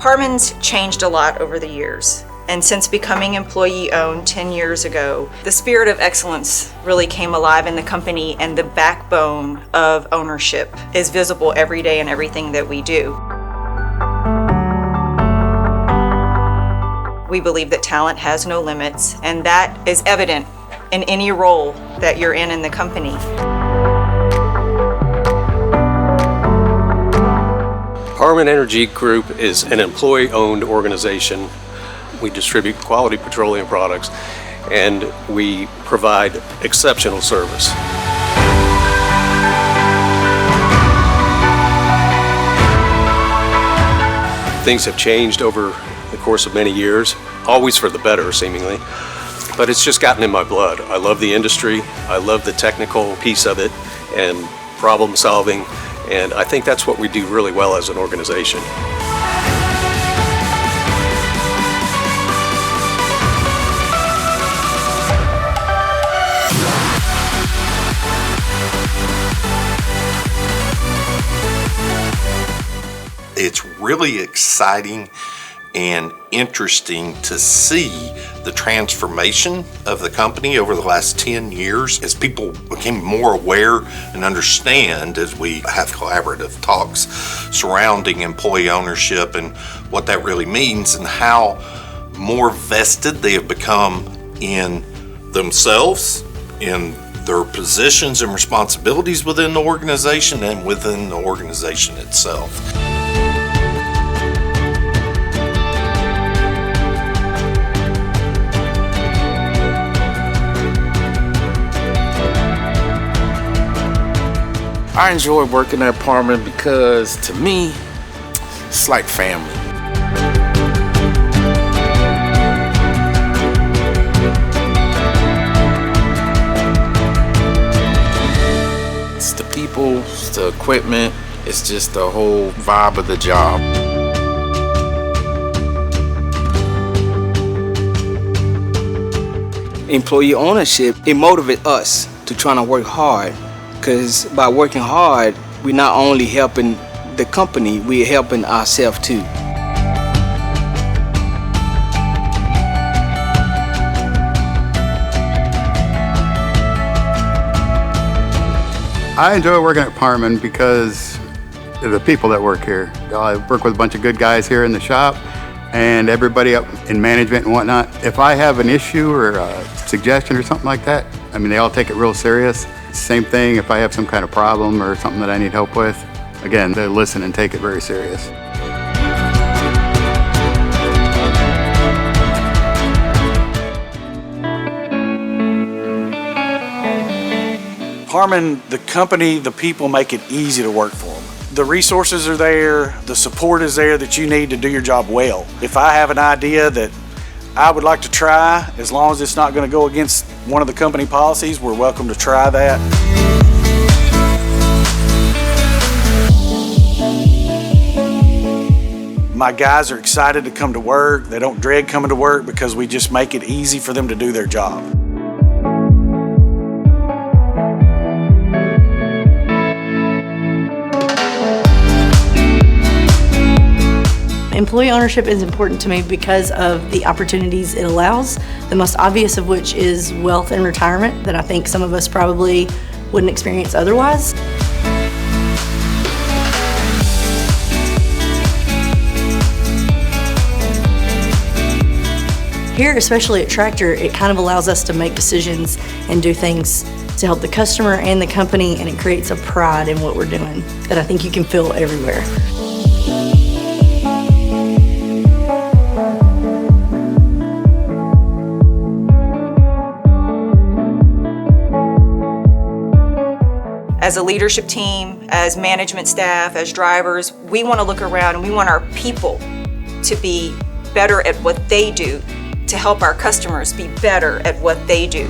Parman's changed a lot over the years. And since becoming employee-owned 10 years ago, the spirit of excellence really came alive in the company, and the backbone of ownership is visible every day in everything that we do. We believe that talent has no limits, and that is evident in any role that you're in the company. Parman Energy Group is an employee-owned organization. We distribute quality petroleum products, and we provide exceptional service. Things have changed over the course of many years, always for the better, seemingly, but it's just gotten in my blood. I love the industry, I love the technical piece of it, and problem solving, and I think that's what we do really well as an organization. It's really exciting and interesting to see the transformation of the company over the last 10 years as people became more aware and understand as we have collaborative talks surrounding employee ownership and what that really means and how more vested they have become in themselves, in their positions and responsibilities within the organization and within the organization itself. I enjoy working at Parman because, to me, it's like family. It's the people, it's the equipment, it's just the whole vibe of the job. Employee ownership, it motivates us to try to work hard. Because by working hard, we're not only helping the company, we're helping ourselves too. I enjoy working at Parman because of the people that work here. I work with a bunch of good guys here in the shop and everybody up in management and whatnot. If I have an issue or a suggestion or something like that, I mean, they all take it real serious. Same thing if I have some kind of problem or something that I need help with. Again, they listen and take it very serious. Parman, the company, the people make it easy to work for them. The resources are there, the support is there that you need to do your job well. If I have an idea that I would like to try, as long as it's not going to go against one of the company policies, we're welcome to try that. My guys are excited to come to work. They don't dread coming to work because we just make it easy for them to do their job. Employee ownership is important to me because of the opportunities it allows, the most obvious of which is wealth and retirement that I think some of us probably wouldn't experience otherwise. Here, especially at Tractor, it kind of allows us to make decisions and do things to help the customer and the company, and it creates a pride in what we're doing that I think you can feel everywhere. As a leadership team, as management staff, as drivers, we want to look around and we want our people to be better at what they do, to help our customers be better at what they do.